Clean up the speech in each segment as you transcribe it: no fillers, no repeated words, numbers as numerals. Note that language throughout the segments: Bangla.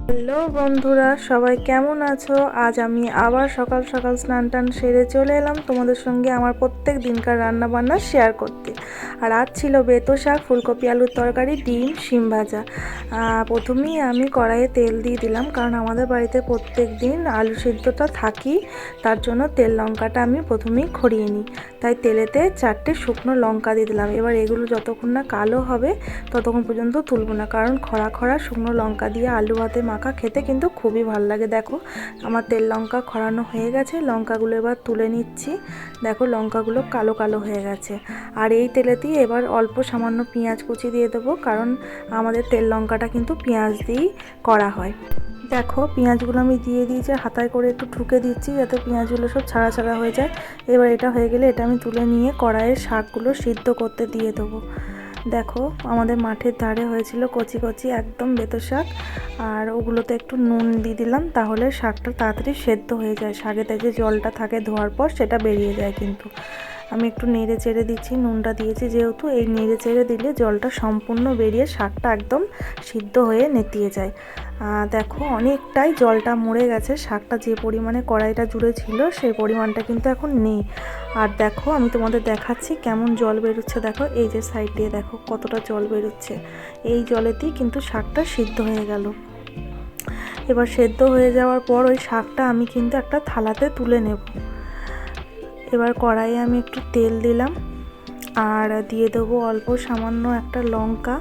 হ্যালো বন্ধুরা, সবাই কেমন আছো? আজ আমি আবার সকাল সকাল স্নান টান সেরে চলে এলাম তোমাদের সঙ্গে আমার প্রত্যেক দিনকার রান্না বান্না শেয়ার করতে। আর আজ ছিল বেতো শাক, ফুলকপি আলুর তরকারি, ডিম, শিম ভাজা। প্রথমেই আমি কড়াইয়ে তেল দিয়ে দিলাম, কারণ আমাদের বাড়িতে প্রত্যেক দিন আলু সিদ্ধটা থাকি, তার জন্য তেল লঙ্কাটা আমি প্রথমেই খড়িয়ে নিই। তাই তেলেতে 4টে শুকনো লঙ্কা দিয়ে দিলাম। এবার এগুলো যতক্ষণ না কালো হবে ততক্ষণ পর্যন্ত তুলব না, কারণ খরা খরা শুকনো লঙ্কা দিয়ে আলু ভাতে মাখা খেতে কিন্তু খুবই ভালো লাগে। দেখো আমার তেল লঙ্কা খরানো হয়ে গেছে, লঙ্কাগুলো এবার তুলে নিচ্ছি। দেখো লঙ্কাগুলো কালো কালো হয়ে গেছে। আর এই তেলেতেই এবার অল্প সামান্য পেঁয়াজ কুচি দিয়ে দেবো, কারণ আমাদের তেল লঙ্কাটা কিন্তু পেঁয়াজ দিয়েই করা হয়। দেখো পেঁয়াজগুলো আমি দিয়ে দিয়েছি, হাতায় করে একটু ঠুকে দিচ্ছি যাতে পেঁয়াজগুলো সব ছাড়া ছাড়া হয়ে যায়। এবার এটা হয়ে গেলে এটা আমি তুলে নিয়ে কড়াইয়ে শাকগুলো সিদ্ধ করতে দিয়ে দেবো। দেখো আমাদের মাঠের ধারে হয়েছিল কচি কচি একদম বেতো শাক, আর ওগুলোতে একটু নুন দিয়ে দিলাম, তাহলে শাকটা তাড়াতাড়ি সেদ্ধ হয়ে যায়। শাকেতে যে জলটা থাকে ধোয়ার পর সেটা বেরিয়ে যায়। কিন্তু আমি একটু নেড়ে চেড়ে দিচ্ছি, নুনটা দিয়েছি যেহেতু, এই নেড়ে চেড়ে দিলে জলটা সম্পূর্ণ বেরিয়ে শাকটা একদম সিদ্ধ হয়ে নেতিয়ে যায়। দেখো অনেকটাই জলটা মরে গেছে, শাকটা যে পরিমাণে কড়াইটা জুড়ে ছিল সেই পরিমাণটা কিন্তু এখন নেই। আর দেখো আমি তোমাদের দেখাচ্ছি কেমন জল বেরোচ্ছে। দেখো এই যে সাইড দিয়ে দেখো কতটা জল বেরোচ্ছে, এই জলেতেই কিন্তু শাকটা সিদ্ধ হয়ে গেল। এবার সেদ্ধ হয়ে যাওয়ার পর ওই শাকটা আমি কিন্তু একটা থালাতে তুলে নেব। এবার কড়াইয়ে আমি একটু তেল দিলাম আর দিয়ে দেবো অল্প সামান্য একটা লঙ্কা,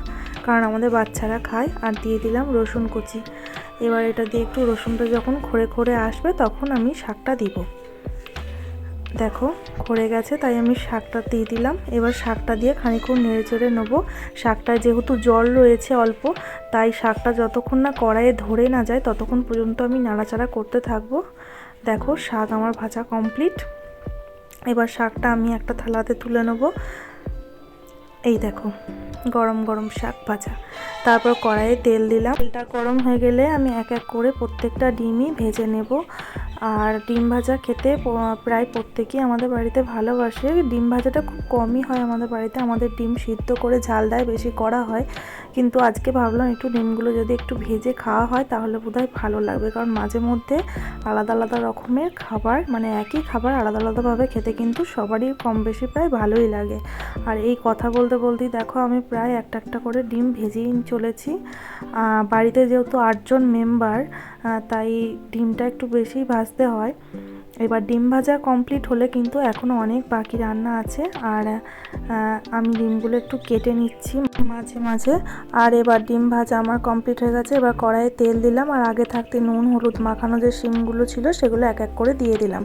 কারণ আমাদের বাচ্চারা খায়, আর দিয়ে দিলাম রসুন কুচি। এবার এটা দিয়ে একটু রসুনটা যখন খড়ে খড়ে আসবে তখন আমি শাকটা দিব। দেখো খড়ে গেছে তাই আমি শাকটা দিয়ে দিলাম। এবার শাকটা দিয়ে খানিকক্ষণ নেড়ে চেড়ে নেবো। শাকটায় যেহেতু জল রয়েছে অল্প, তাই শাকটা যতক্ষণ না কড়াইয়ে ধরে না যায় ততক্ষণ পর্যন্ত আমি নাড়াচাড়া করতে থাকবো। দেখো শাক আমার ভাজা কমপ্লিট। এবার শাকটা আমি একটা থালাতে তুলে নেব। এই দেখো গরম গরম শাক ভাজা। তারপর কড়াইয়ে তেল দিলাম, তেলটা গরম হয়ে গেলে আমি এক এক করে প্রত্যেকটা ডিমই ভেজে নেব। আর ডিম ভাজা খেতে প্রায় প্রত্যেকেই আমাদের বাড়িতে ভালোবাসে। ডিম ভাজাটা খুব কমই হয় আমাদের বাড়িতে, আমাদের ডিম সিদ্ধ করে ঝাল দেয় বেশি করা হয়। কিন্তু আজকে ভাবলাম একটু ডিমগুলো যদি একটু ভেজে খাওয়া হয় তাহলে বোধহয় ভালো লাগবে, কারণ মাঝে মধ্যে আলাদা আলাদা রকমের খাবার, মানে একই খাবার আলাদা আলাদাভাবে খেতে কিন্তু সবারই কম বেশি প্রায় ভালোই লাগে। আর এই কথা বলতে বলতেই দেখো আমি প্রায় একটা একটা করে ডিম ভেজেই চলেছি। বাড়িতে যেহেতু 8জন মেম্বার, তাই ডিমটা একটু বেশি ভাজতে হয়। এবার ডিম ভাজা কমপ্লিট হলে কিন্তু এখনও অনেক বাকি রান্না আছে, আর আমি ডিমগুলো একটু কেটে নিচ্ছি মাঝে মাঝে। আর এবার ডিম ভাজা আমার কমপ্লিট হয়ে গেছে। এবার কড়াইয়ে তেল দিলাম, আর আগে থাকতে নুন হলুদ মাখানো যে শিমগুলো ছিল সেগুলো এক এক করে দিয়ে দিলাম।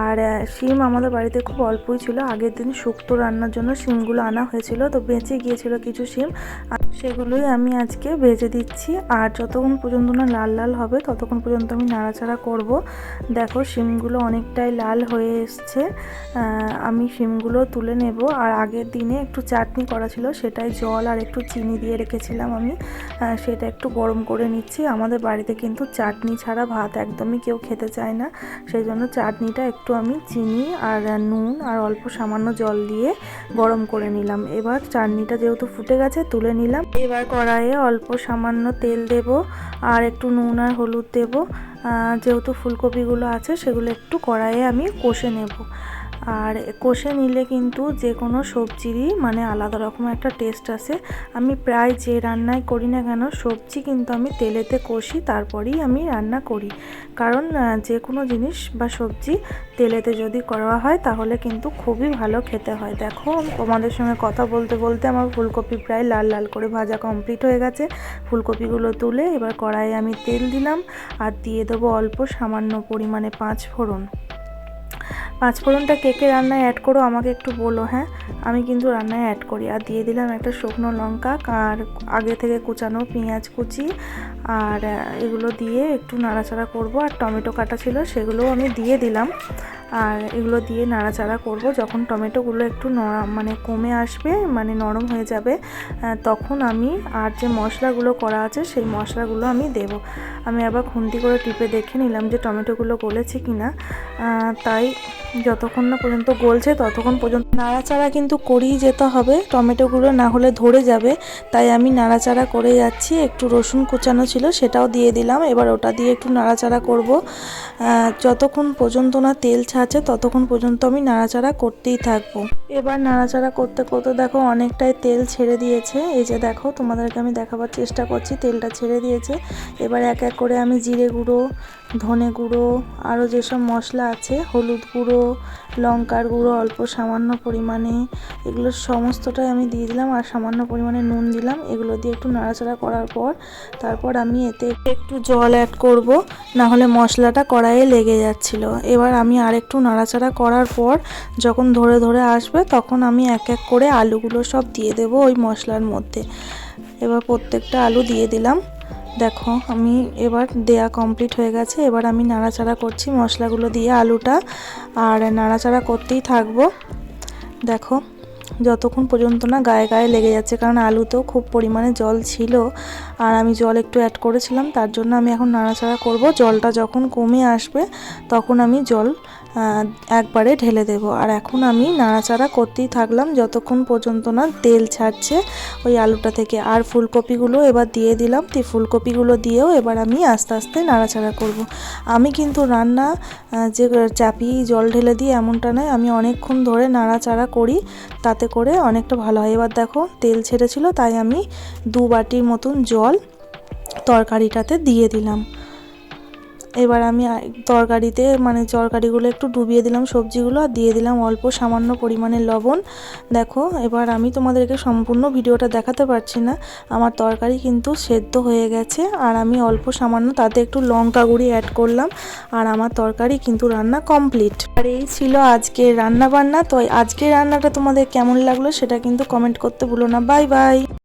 আর শিম আমাদের বাড়িতে খুব অল্পই ছিল, আগের দিন শুক্তো রান্নার জন্য শিমগুলো আনা হয়েছিল, তো বেঁচে গিয়েছিল কিছু শিম, সেগুলোই আমি আজকে ভেজে দিচ্ছি। আর যতক্ষণ পর্যন্ত না লাল লাল হবে ততক্ষণ পর্যন্ত আমি নাড়াচাড়া করব। দেখো শিমগুলো অনেকটাই লাল হয়ে এসছে, আমি শিমগুলো তুলে নেব। আর আগের দিনে একটু চাটনি করা ছিল, সেটাই জল আর একটু চিনি দিয়ে রেখেছিলাম আমি, সেটা একটু গরম করে নিচ্ছি। আমাদের বাড়িতে কিন্তু চাটনি ছাড়া ভাত একদমই কেউ খেতে চায় না, সেই জন্য চাটনিটা একটু আমি চিনি আর নুন আর অল্প সামান্য জল দিয়ে গরম করে নিলাম। এবার চাটনিটা যেহেতু ফুটে গেছে তুলে নিলাম। এবার কড়াইয়ে অল্প সামান্য তেল দেব আর একটু নুন আর হলুদ দেব। যেহেতু ফুলকপিগুলো আছে সেগুলো একটু কড়াইয়ে আমি কষে নেব। আর কষে নিলে কিন্তু যে কোনো সবজিরই মানে আলাদা রকম একটা টেস্ট আসে। আমি প্রায় যে রান্নাই করি না কেন সবজি কিন্তু আমি তেলেতে কষি, তারপরেই আমি রান্না করি, কারণ যে কোনো জিনিস বা সবজি তেলেতে যদি করা হয় তাহলে কিন্তু খুবই ভালো খেতে হয়। দেখো তোমাদের সঙ্গে কথা বলতে বলতে আমার ফুলকপি প্রায় লাল লাল করে ভাজা কমপ্লিট হয়ে গেছে। ফুলকপিগুলো তুলে এবার কড়াইয়ে আমি তেল দিলাম আর দিয়ে দেবো অল্প সামান্য পরিমাণে 5 ফোড়ন। 5 ফোড়নটা কে কে রান্নায় অ্যাড করো আমাকে একটু বলো, হ্যাঁ আমি কিন্তু রান্নায় অ্যাড করি। আর দিয়ে দিলাম একটা শুকনো লঙ্কা আর আগে থেকে কুচানো পেঁয়াজ কুচি, আর এগুলো দিয়ে একটু নাড়াচাড়া করব। আর টমেটো কাটা ছিল সেগুলোও আমি দিয়ে দিলাম। আর এগুলো দিয়ে নাড়াচাড়া করব। যখন টমেটোগুলো একটু মানে কমে আসবে, মানে নরম হয়ে যাবে, তখন আমি আর যে মশলাগুলো করা আছে সেই মশলাগুলো আমি দেব। আমি আবার খুন্তি করে টিপে দেখে নিলাম যে টমেটোগুলো গলেছে কিনা। তাই যতক্ষণ না পর্যন্ত গলছে ততক্ষণ পর্যন্ত নাড়াচাড়া কিন্তু করেই যেতে হবে, টমেটোগুলো না হলে ধরে যাবে। তাই আমি নাড়াচাড়া করে যাচ্ছি। একটু রসুন কুচানো ছিল সেটাও দিয়ে দিলাম। এবার ওটা দিয়ে একটু নাড়াচাড়া করব। যতক্ষণ পর্যন্ত না তেল ছাড়ছে ততক্ষণ পর্যন্ত আমি নাড়াচাড়া করতেই থাকবো। এবার নাড়াচাড়া করতে করতে দেখো অনেকটাই তেল ছেড়ে দিয়েছে। এই যে দেখো, তোমাদেরকে আমি দেখাবার চেষ্টা করছি, তেলটা ছেড়ে দিয়েছে। এবার এক এক করে আমি জিরে গুঁড়ো, ধনে গুঁড়ো, আরও যেসব মশলা আছে, হলুদ গুঁড়ো, লঙ্কার গুঁড়ো অল্প সামান্য পরিমাণে, এগুলো সমস্তটাই আমি দিয়ে দিলাম। আর সামান্য পরিমাণে নুন দিলাম। এগুলো দিয়ে একটু নাড়াচাড়া করার পর তারপর আমি এতে একটু জল অ্যাড করব, না হলে মশলাটা কড়াইয়ে লেগে যাচ্ছিল। এবার আমি আরেকটু নাড়াচাড়া করার পর যখন ধরে ধরে আসবে তখন আমি এক এক করে আলুগুলো সব দিয়ে দেব ওই মশলার মধ্যে। এবার প্রত্যেকটা আলু দিয়ে দিলাম। দেখো আমি এবার দেয়া কমপ্লিট হয়ে গেছে। এবার আমি নাড়াচাড়া করছি মশলাগুলো দিয়ে আলুটা, আর নাড়াচাড়া করতেই থাকবো। দেখো যতক্ষণ পর্যন্ত না গায়ে গায়ে লেগে যাচ্ছে, কারণ আলুতেও খুব পরিমাণে জল ছিল আর আমি জল একটু অ্যাড করেছিলাম, তার জন্য আমি এখন নাড়াচাড়া করব। জলটা যখন কমে আসবে তখন আমি জল একবারে ঢেলে দেব। আর এখন আমি নাড়াচাড়া করতেই থাকলাম যতক্ষণ পর্যন্ত না তেল ছাড়ছে ওই আলুটা থেকে। আর ফুলকপিগুলো এবার দিয়ে দিলাম। ফুলকপিগুলো দিয়েও এবার আমি আস্তে আস্তে নাড়াচাড়া করব। আমি কিন্তু রান্না যে চাপিয়ে জল ঢেলে দিই এমনটা নয়, আমি অনেকক্ষণ ধরে নাড়াচাড়া করি, তাতে করে অনেকটা ভালো হয়। এবার দেখো তেল ছেড়েছিল তাই আমি 2 বাটির মতন জল তরকারিটাতে দিয়ে দিলাম। এবার আমি তরকারিতে মানে তরকারিগুলো একটু ডুবিয়ে দিলাম, সবজিগুলো, আর দিয়ে দিলাম অল্প সামান্য পরিমাণে লবণ। দেখো এবার আমি তোমাদেরকে সম্পূর্ণ ভিডিওটা দেখাতে পারছি না, আমার তরকারি কিন্তু সেদ্ধ হয়ে গেছে। আর আমি অল্প সামান্য তাতে একটু লঙ্কা গুঁড়ি অ্যাড করলাম, আর আমার তরকারি কিন্তু রান্না কমপ্লিট। আর এই ছিল আজকের রান্না বান্না। তো আজকের রান্নাটা তোমাদের কেমন লাগলো সেটা কিন্তু কমেন্ট করতে ভুলো না। Bye bye.